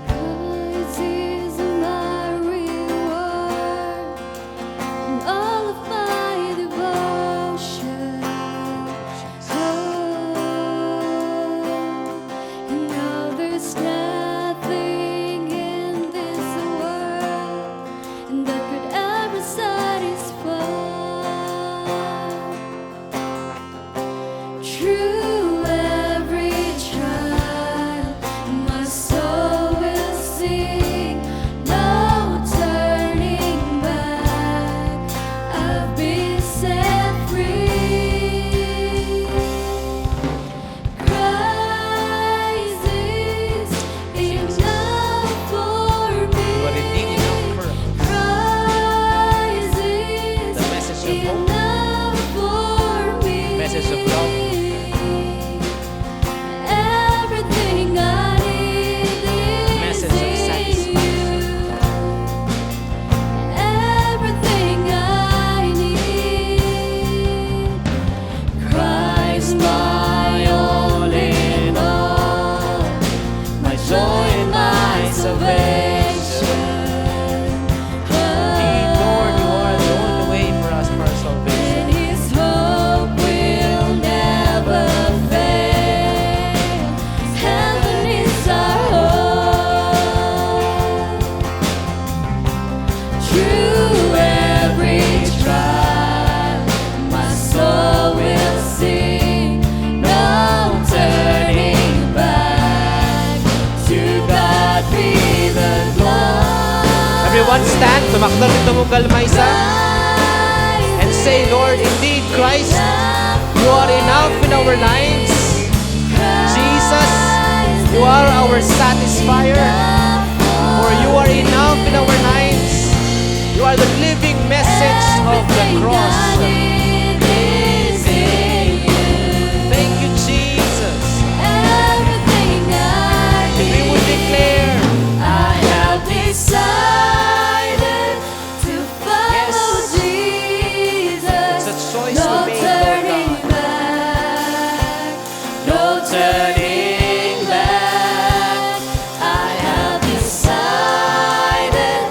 S1: Christ is my reward and all of my devotion. Oh, and all Through every trial, my soul will sing. No turning back. I've been set free. Christ is enough for me.
S3: You are indeed enough for us.
S1: Christ is
S3: The message of hope.
S1: enough for me.
S3: Message of love.
S1: Everything I need is
S3: Message of
S1: in
S3: satisfaction.
S1: you. Everything I need. Christ, my all in all, my joy and my salvation.
S3: Indeed, Lord, you are the only way for us for our salvation.
S1: And His hope will never fail. Heaven is our home. Through every trial, my soul will sing. No turning back. To God be the glory.
S3: Everyone stand, tumakdal nito mong galmaysa, and say, Lord, indeed, Christ, you are enough in our lives. Jesus, you are our satisfier, for you are enough in our lives. You are the living message of the cross. Thank you, Jesus. We will declare,
S1: I have decided to follow
S3: Yes.
S1: Jesus.
S3: It's a choice
S1: No
S3: we made, Lord
S1: turning
S3: God.
S1: back. No turning back. I have decided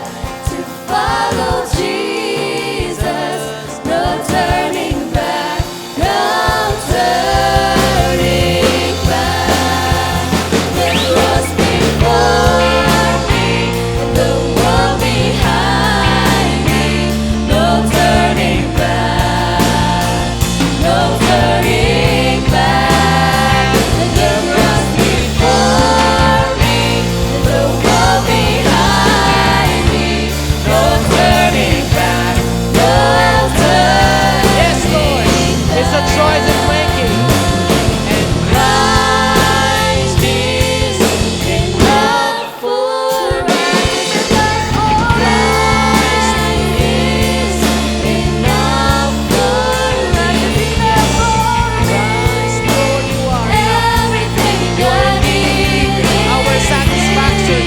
S1: to follow Jesus. No turning back. No turning back. The cross before me, the world behind me. No turning back. No turning back. The cross before me, the world behind me. No turning back. No turning
S3: yes, Lord, it's a choice of making. And
S1: Christ is enough for me. Christ is enough for me.
S3: Christ, Lord, you are
S1: Everything I need
S3: our satisfaction,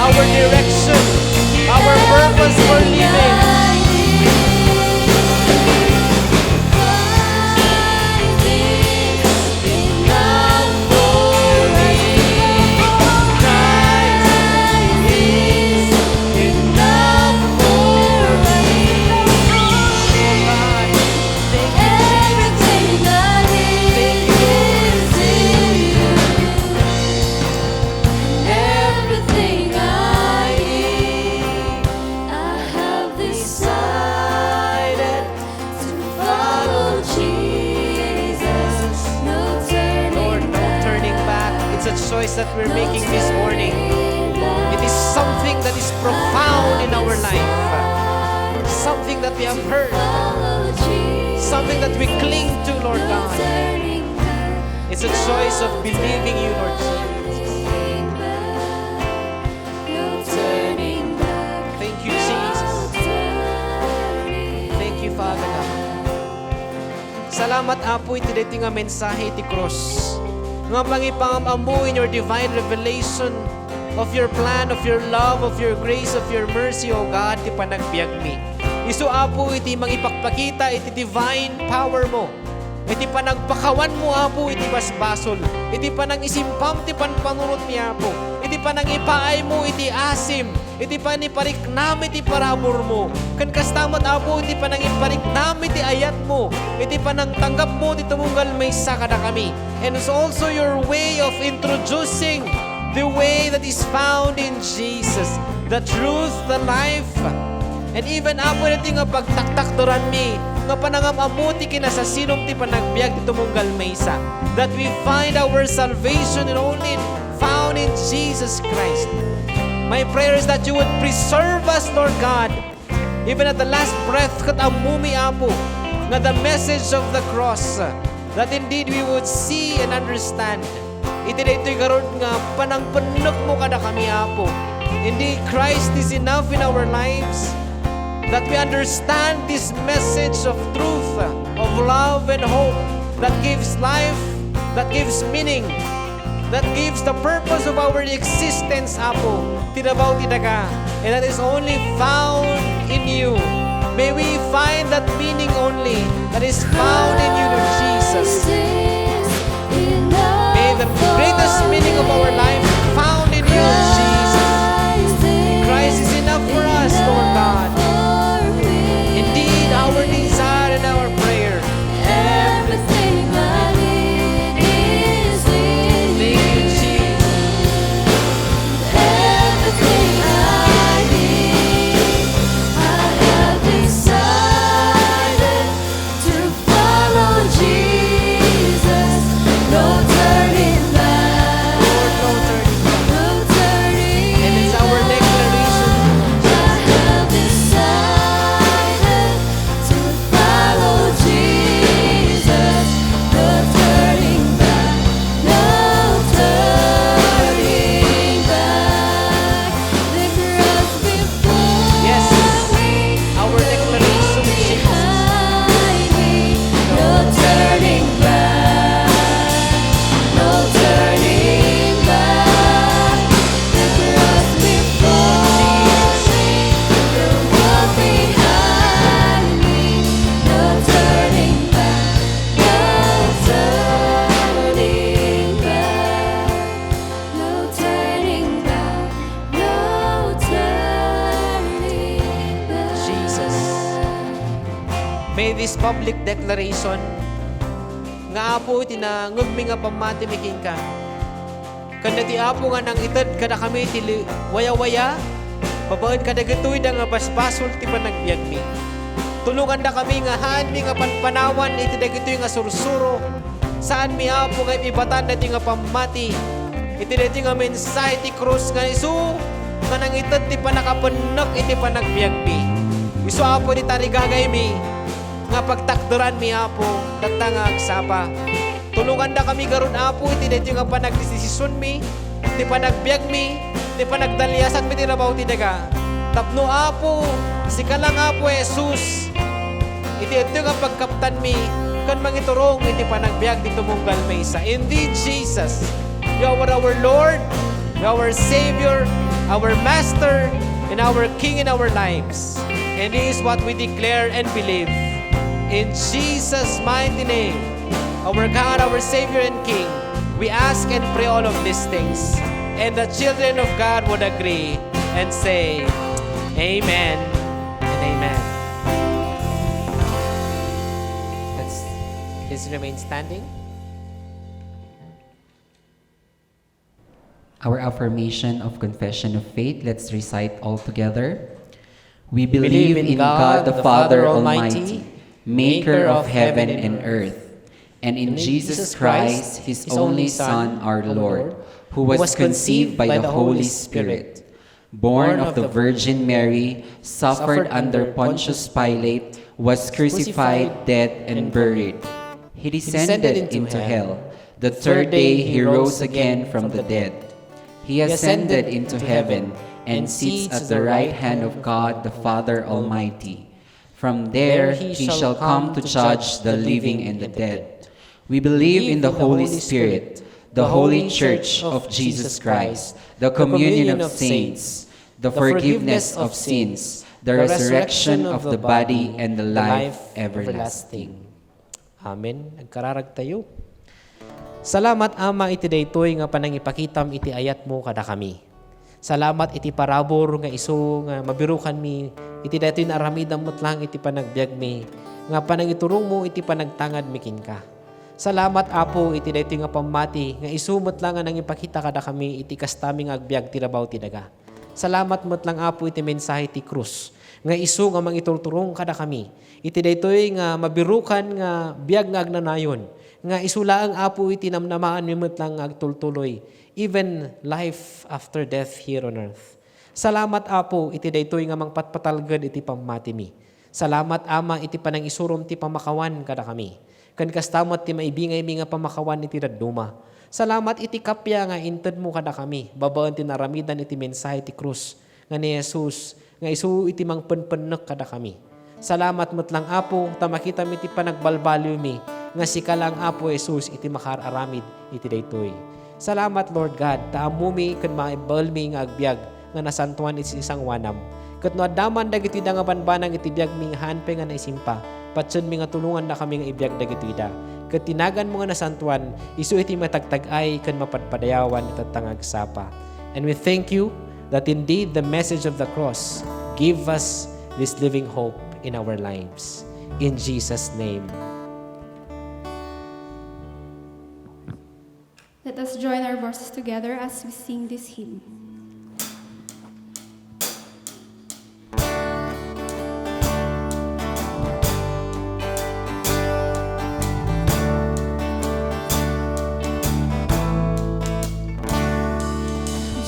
S3: our direction, our purpose for living.
S1: Everything I need, I have decided to follow Jesus. No turning
S3: Lord, no turning back. It's a choice that we're making this morning. It is something that is profound in our life. Something that we have heard. Something that we cling to, Lord God. It's a choice of believing you, Lord Jesus. Thank you, Jesus. Thank you, Father God. Salamat, Apo, iti dito nga mensahe iti cross. Nga pangipangamamu in your divine revelation of your plan, of your love, of your grace, of your mercy, O God, iti panagbiag mi. Isu, Apo, iti mangipakpakita iti divine power mo. Iti panagpakawan mo, Apo, iti basbasol. Iti panangisimpam, iti panpanunot mi, Apo. Iti panangipaay mo, iti asim. Iti panipariknam, iti paramor mo. Kan kastamat, Apo, iti panangipariknam, iti ayat mo. Iti panangtanggap mo, iti tumunggal may sakada kami. And it's also your way of introducing the way that is found in Jesus. The truth, the life. And even, Apo, natin nga pagtaktak doran mi, nga panangam amuti kina sa sinom ti panagbiag ti tumunggal maysa. That we find our salvation and only found in Jesus Christ. My prayer is that you would preserve us, Lord God, even at the last breath kat amumi apo, nga the message of the cross, that indeed we would see and understand. Iti daytoy karon nga panangpanok mo kada kami apo. Indeed, Christ is enough in our lives, that we understand this message of truth, of love and hope, that gives life, that gives meaning, that gives the purpose of our existence, Apo, tinabaw tinaga, and that is only found in you. May we find that meaning only that is found in you, Lord Jesus. May the greatest meaning of our life found in you, Lord Jesus. Christ is enough for us, Lord God. Indeed, our desire and our prayer.
S5: Everything I need is in
S3: Thank you, Jesus.
S5: everything I need. I have decided to follow Jesus. No turning back.
S3: Lord, no turning back.
S5: No turning
S3: And it's our declaration.
S5: I have decided to follow Jesus. No turning back, no turning back. The cross before
S3: Yes,
S5: me,
S3: our declaration, Jesus.
S5: behind me. No turning back, no turning back. The cross before me, the world behind me. No turning back, no turning back, no turning back, no turning back.
S3: Jesus. May this public declaration nga apo iti na ngagmi nga pamati miking ka. Kanda ti apo nga nang itad kada kami ti waya-waya, babaen kada gatoy da nga basbasol ti panagbiag mi. Tulungan da kami nga haan mi nga panpanawan iti dagitoy nga sursuro. Saan mi apo nga ibatan dati nga pamati. Iti dati nga mensahe ti krus nga isu nga nang itad ti panakapanak iti panagbiag mi. Isu apo di tarigagay mi nga pagtakduran mi apo tatangag sapa. Tulungan da kami garon apo iti dati nga panagdesisyon mi, ti panagbiag mi, ti panagdalyasan mi ti rabaw ti daga. Tapno apo, sikalang apo Jesus. Iti ito nga pagkaptan mi, kan mangiturong iti panagbiag ti tumunggal maysa. Indeed, Jesus, you are our Lord, you are our Savior, our Master, and our King in our lives. And this is what we declare and believe. In Jesus' mighty name, our God, our Savior and King, we ask and pray all of these things. And the children of God would agree and say, Amen and Amen. Let's remain standing.
S4: Our affirmation of confession of faith, let's recite all together. We believe in God the Father Almighty, maker of heaven and earth, and in Jesus Christ, His only Son, our Lord, who was conceived by the Holy Spirit, born of the Virgin Mary, suffered under Pontius Pilate, was crucified, dead, and buried. He descended into hell. The third day He rose again from the dead. He ascended into heaven and sits at the right hand of God the Father Almighty. From there He shall come to judge the living and the dead. We believe in the Holy Spirit, the holy Church of Jesus Christ, the communion of saints, the forgiveness of sins, the resurrection of the body, and the life everlasting.
S3: Amen. Nagkararag tayo. Salamat Ama iti daytoy nga panangipakitam iti ayat mo kada kami. Salamat iti parabor nga iso nga mabirukan mi iti daytoy na aramidam lang iti panagbiag mi nga panangiturong mo iti panagtangad mikin ka. Salamat Apo iti daytoy nga pamati nga isumot lang nga nangipakita kada kami iti kastaming agbiag ti rabaw ti daga. Salamat met lang Apo iti mensahe ti krus nga isu nga mangitulturong kada kami. Iti daytoy nga mabirukan nga biag nga agnanayon, nga isula ang Apo iti namnamaan mimot lang agtultuloy, even life after death here on earth. Salamat Apo iti daytoy nga mangpatpatalged iti pamati mi. Salamat Ama iti panang isurom ti pamakawan kada kami. Kan kastamot ti maibingay mi nga pamakawan iti dadduma. Salamat iti kapya nga inted mo kada kami. Babaan ti naramidan iti mensahe ti krus nga ni Jesus nga isu iti mangpenpennek kada kami. Salamat met lang Apo ta makita mi iti panagbalbalyo mi nga sika lang Apo Jesus iti makararamid iti daytoy. Salamat Lord God ta amumi ken maibal mi nga agbyag nga nasantuan iti isang wanam. Ket no addaman dagiti da nga banbanang iti biag mi nga hanpe nga naisimpa. Patsun mi nga tulungan na kami nga ibiyag dagiti da. Ket tinagan mo nga nasantuan, isu iti matagtag-ay ken mapadpadayawan iti tangag sapa. And we thank you that indeed the message of the cross give us this living hope in our lives. In Jesus' name.
S1: Let us join our voices together as we sing this hymn.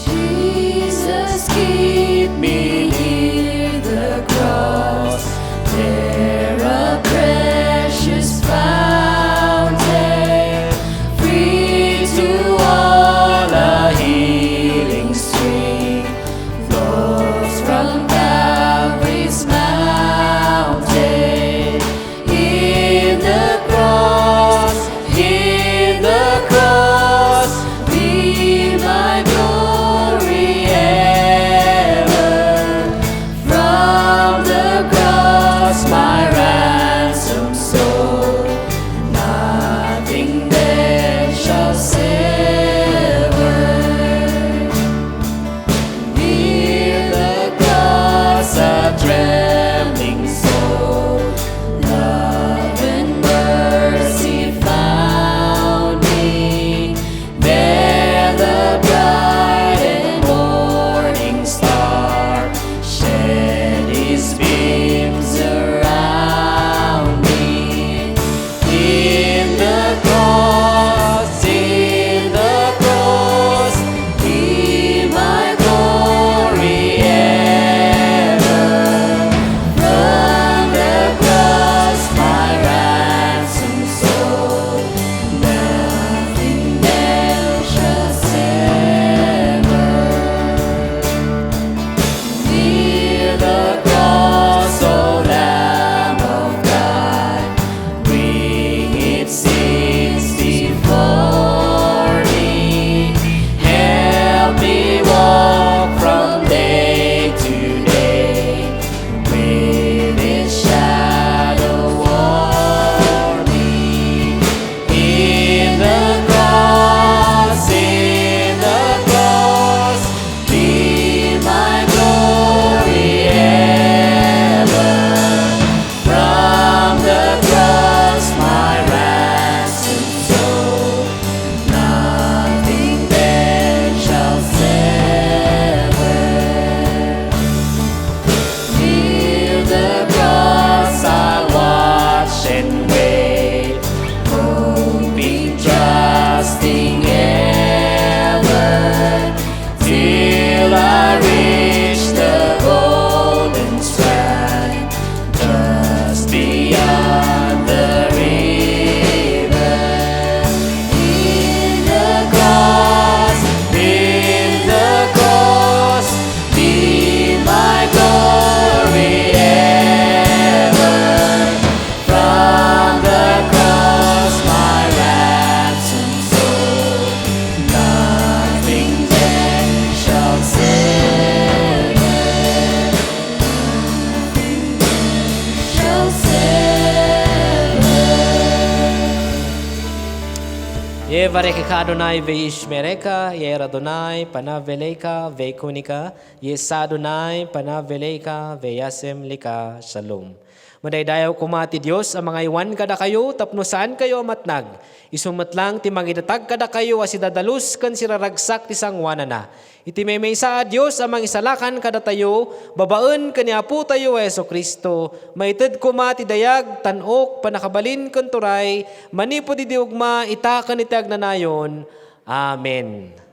S5: Jesus, keep me near the cross, there a precious fountain, free to all a healing stream, flows from Calvary's mountain. In the cross, be my glory ever. From the cross, my ransom soul, nothing then shall sever. Near the cross, a trembling soul, love and mercy found me. There the bright and morning star shed his beams around me. In the cross, be my glory ever. From the cross, my ransom soul, nothing then shall sever. Near the cross, O Lamb of God, bring its sins before me. Help me walk from day to day, with its shadow o'er me. In the cross, be my glory ever. From the cross, my ransom soul, nothing then shall sever. Near the cross, I'll watch and wait, hoping, trusting ever, till I reach the golden strand, just beyond the river. In the cross, be my glory ever. From the cross, my ransom soul, nothing then shall sever. Shall sever.
S3: Yevareke ka Adonai veish mereka, Yer Adonai panaveleka veikunika, Yes Adonai panaveleka veyasem lika shalom. Madaydayaw kumati Dios ang mga iwan kada kayo tapno saan kayo amatnag. Isumatlang ti mangidatag kada kayo as idadalus kan siraragsak ti sangwana na. Iti may sa Dios amang isalakan kada tayo, babaen kani Apo tayo Heso Kristo, maited kumati dayag, tanok, panakabalin kan turay, manipod di diugma, itakan iti agnanayon. Amen.